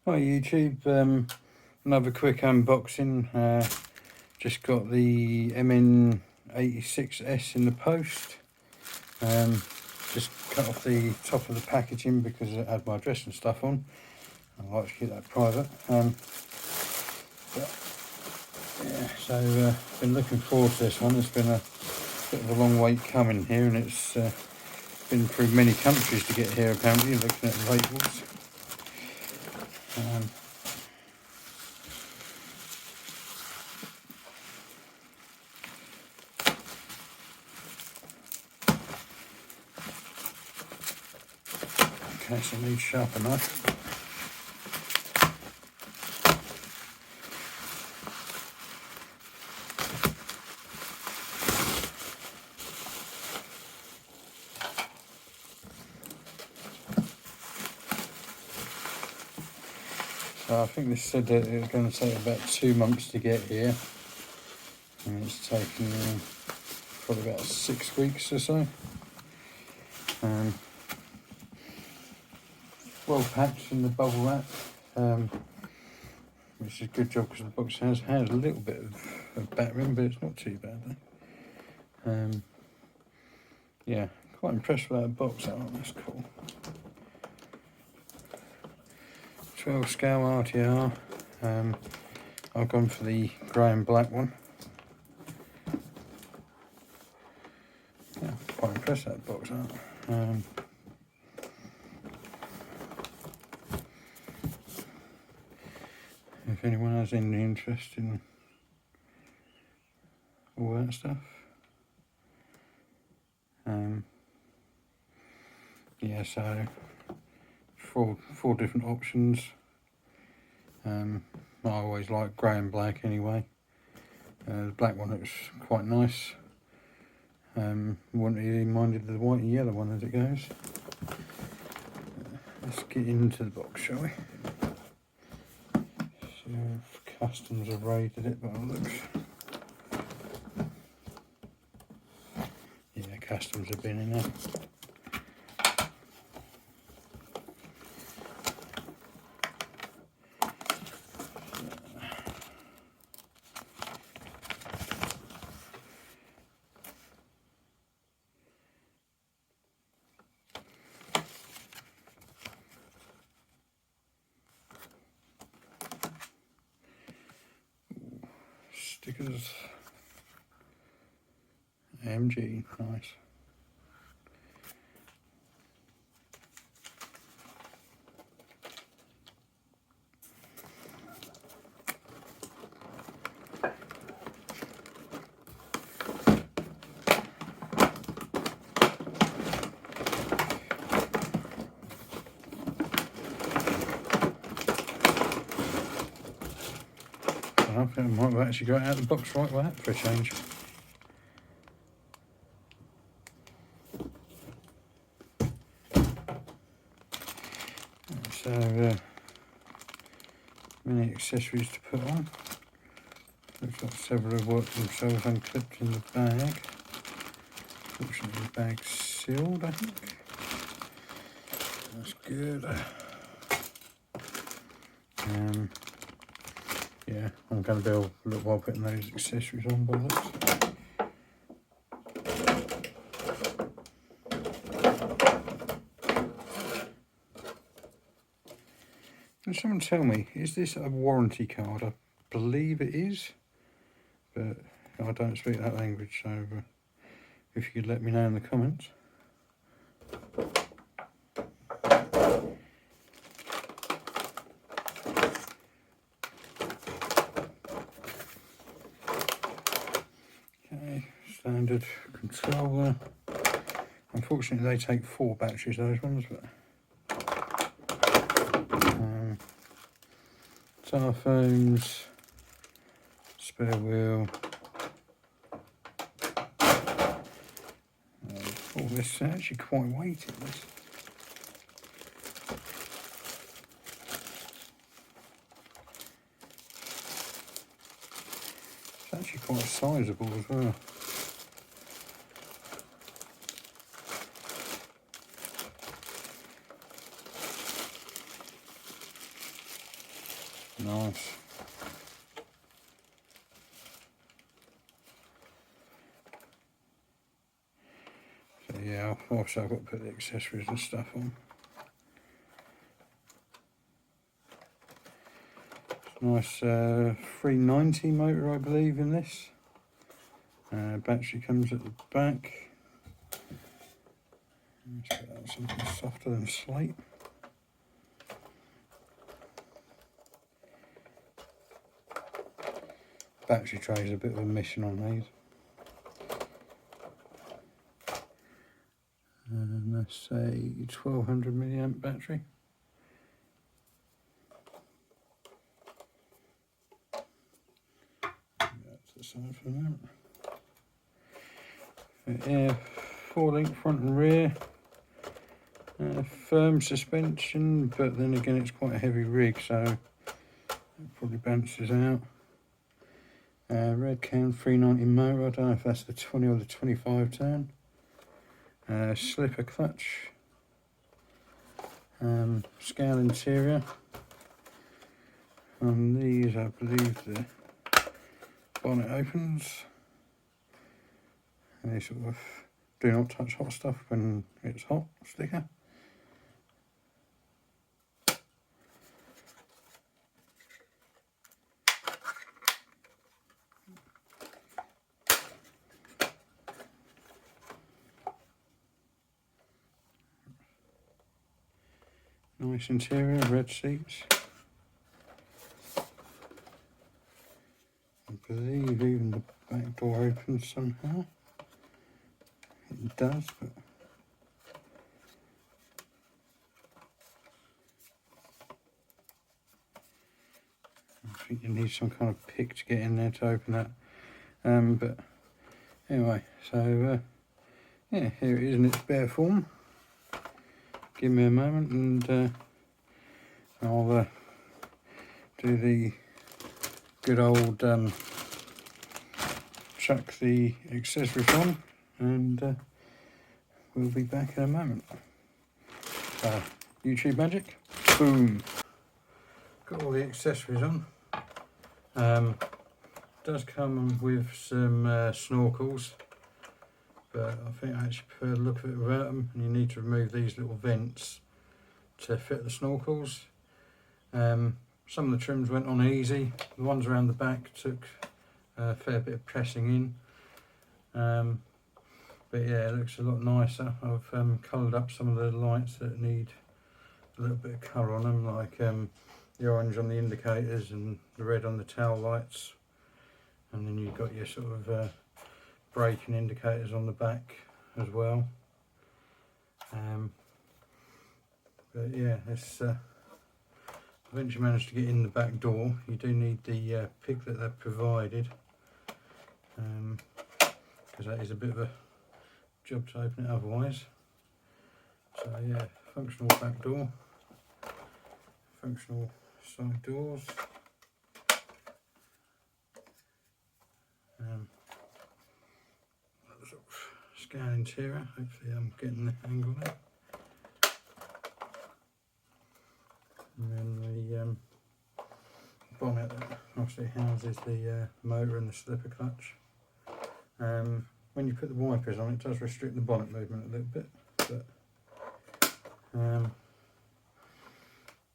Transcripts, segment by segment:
Hi YouTube, another quick unboxing. Just got the MN86S in the post. Just cut off the top of the packaging because it had my address and stuff on. I like to keep that private. Been looking forward to this one. It's been a bit of a long wait coming here, and it's been through many countries to get here apparently, looking at the labels. Okay, so I need sharper knife. So I think this said that it was going to take about 2 months to get here, and it's taken probably about 6 weeks or so. Well packed in the bubble wrap, which is a good job because the box has had a little bit of battering, but it's not too bad though. Yeah, quite impressed with that box. That's cool. 12 scale RTR. I've gone for the grey and black one. Yeah, quite impressed with that box art. If anyone has any interest in all that stuff. Yeah, so four different options. I always like grey and black anyway. The black one looks quite nice. Wouldn't really minded the white and yellow one as it goes. Let's get into the box, shall we? See if customs have rated it by the looks. Yeah, customs have been in there. Stickers. MG, nice. I think I might have actually got it out of the box right with that for a change. So, many accessories to put on. Looks like several have worked themselves unclipped in the bag. Fortunately the bag's sealed, I think. That's good. Yeah, I'm going to be a little while putting those accessories on by looks. Can someone tell me, is this a warranty card? I believe it is, but I don't speak that language, so if you could let me know in the comments. Okay, standard controller. Unfortunately they take 4 batteries, those ones, but telephones, spare wheel. Oh, this is actually quite weighty, this. It's actually quite sizable as well. Nice. So yeah, also I've got to put the accessories and stuff on. Nice 390 motor, I believe, in this. Battery comes at the back. Let's put that something softer than slate. Battery tray is a bit of a mission on these. And that's a 1200 milliamp battery. That's the side for that. Yeah, 4-link front and rear. Firm suspension, but then again it's quite a heavy rig, so it probably bounces out. Red cam 390 motor, I don't know if that's the 20 or the 25 turn. Slipper clutch. Scale interior. On these I believe the bonnet opens. And they sort of do not touch hot stuff when it's hot sticker. Nice interior, red seats. I believe even the back door opens somehow. It does, but I think you need some kind of pick to get in there to open that. But anyway, so yeah, here it is in its bare form. Give me a moment and I'll do the good old chuck the accessories on, and we'll be back in a moment. YouTube magic, boom. Got all the accessories on. Does come with some snorkels, but I think I actually prefer the look of it without them, and you need to remove these little vents to fit the snorkels. Some of the trims went on easy. The ones around the back took a fair bit of pressing in, but yeah, it looks a lot nicer. I've coloured up some of the lights that need a little bit of colour on them, like the orange on the indicators and the red on the tail lights, and then you've got your sort of braking indicators on the back as well. But yeah, it's eventually managed to get in the back door. You do need the pick that they've provided, because that is a bit of a job to open it otherwise. So yeah, functional back door, functional side doors. Sort of scale interior. Hopefully I'm getting the angle there. And then the bonnet that obviously houses the motor and the slipper clutch. When you put the wipers on, it does restrict the bonnet movement a little bit,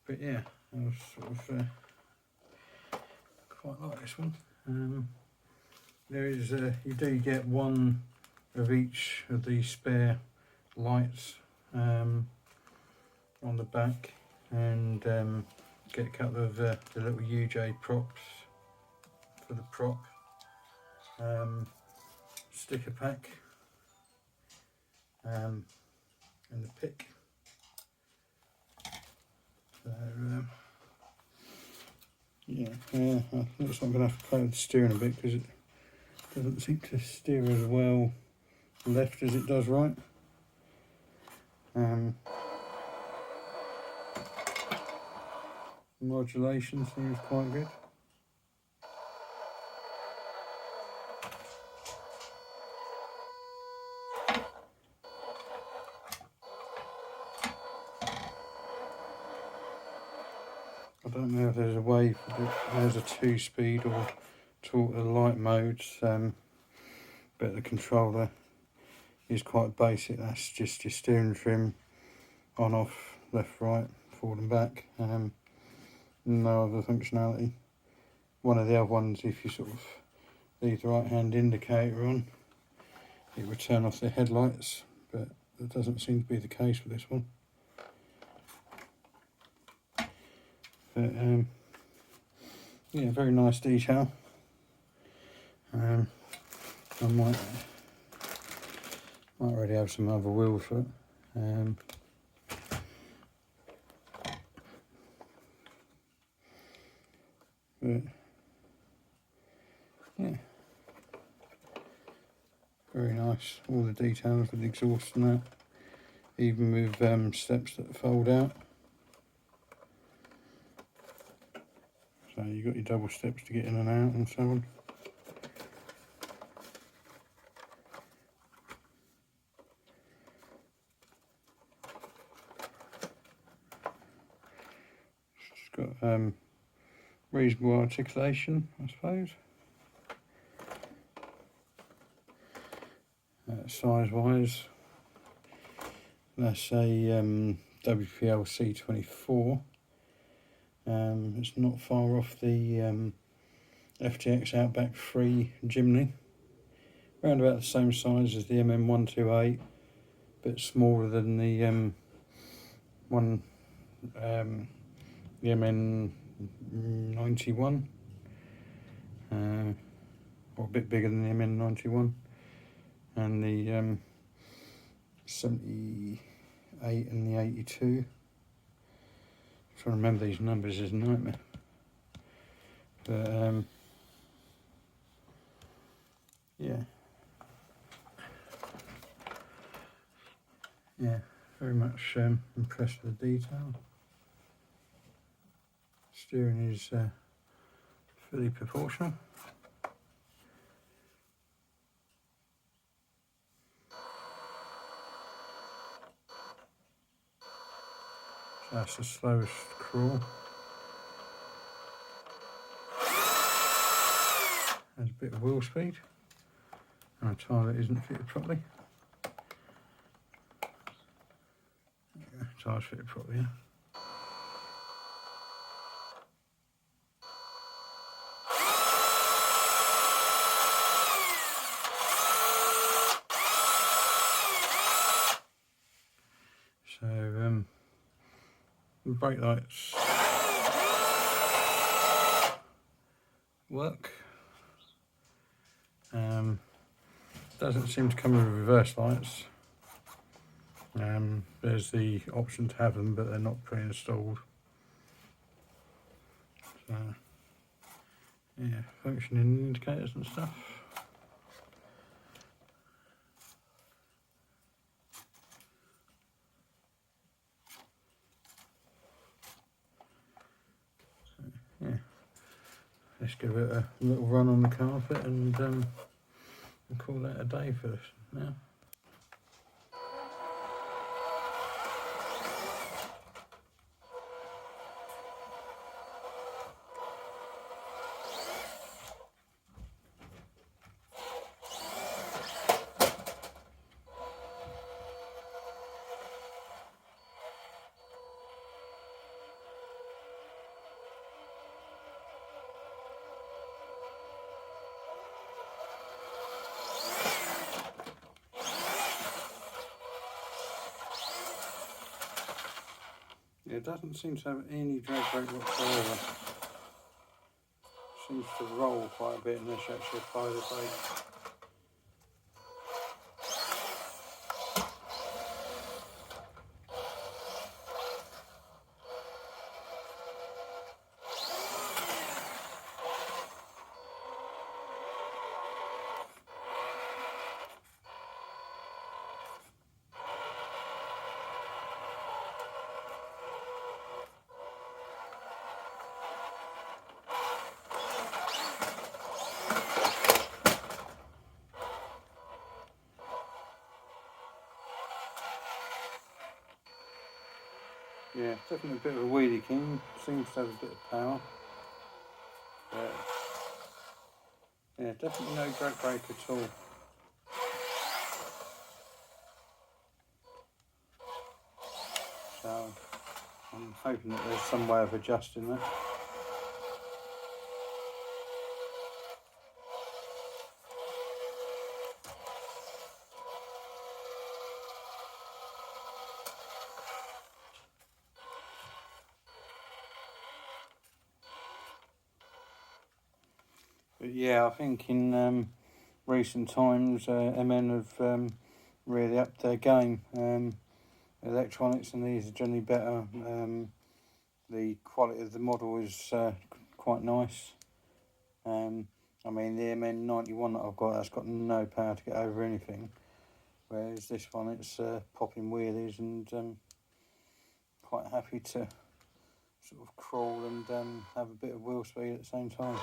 but yeah, I was sort of quite like this one. There is you do get one of each of the spare lights on the back, and get a couple of the little UJ props for the prop, sticker pack, and the pick. So yeah, looks like I'm going to have to play with the steering a bit, because it doesn't seem to steer as well left as it does right. Modulation seems quite good. I don't know if there's a way for there's a 2-speed or to the light modes, but the controller is quite basic. That's just your steering trim, on, off, left, right, forward and back. No other functionality. One of the other ones, if you sort of leave the right hand indicator on, it would turn off the headlights, but that doesn't seem to be the case with this one. But yeah, very nice detail. I might already have some other wheels for it. But yeah, very nice. All the details with the exhaust and that, even with steps that fold out. So you've got your double steps to get in and out and so on. It's got reasonable articulation, I suppose. Size-wise, that's a WPL C24. It's not far off the FTX Outback 3 Jimny. Around about the same size as the MN128, but smaller than the the MN91, or a bit bigger than the MN91, and the 78 and the 82. Trying to remember these numbers is a nightmare. But yeah, very much impressed with the detail. Steering is fully proportional. So that's the slowest crawl. There's a bit of wheel speed, and a tyre that isn't fitted properly. Tyre's fitted properly, yeah. So the brake lights work. Doesn't seem to come with reverse lights. There's the option to have them, but they're not pre-installed. So yeah, functioning indicators and stuff. Yeah, let's give it a little run on the carpet and call that a day for us now. It doesn't seem to have any drag brake whatsoever. Seems to roll quite a bit unless you actually apply the brake. definitely a bit of a wheelie king, seems to have a bit of power. But yeah, definitely no drag brake at all. So I'm hoping that there's some way of adjusting that. But yeah, I think in recent times MN have really upped their game. Electronics and these are generally better. The quality of the model is quite nice. I mean, the MN91 that I've got, that's got no power to get over anything, whereas this one, it's popping wheelies and quite happy to sort of crawl and have a bit of wheel speed at the same time.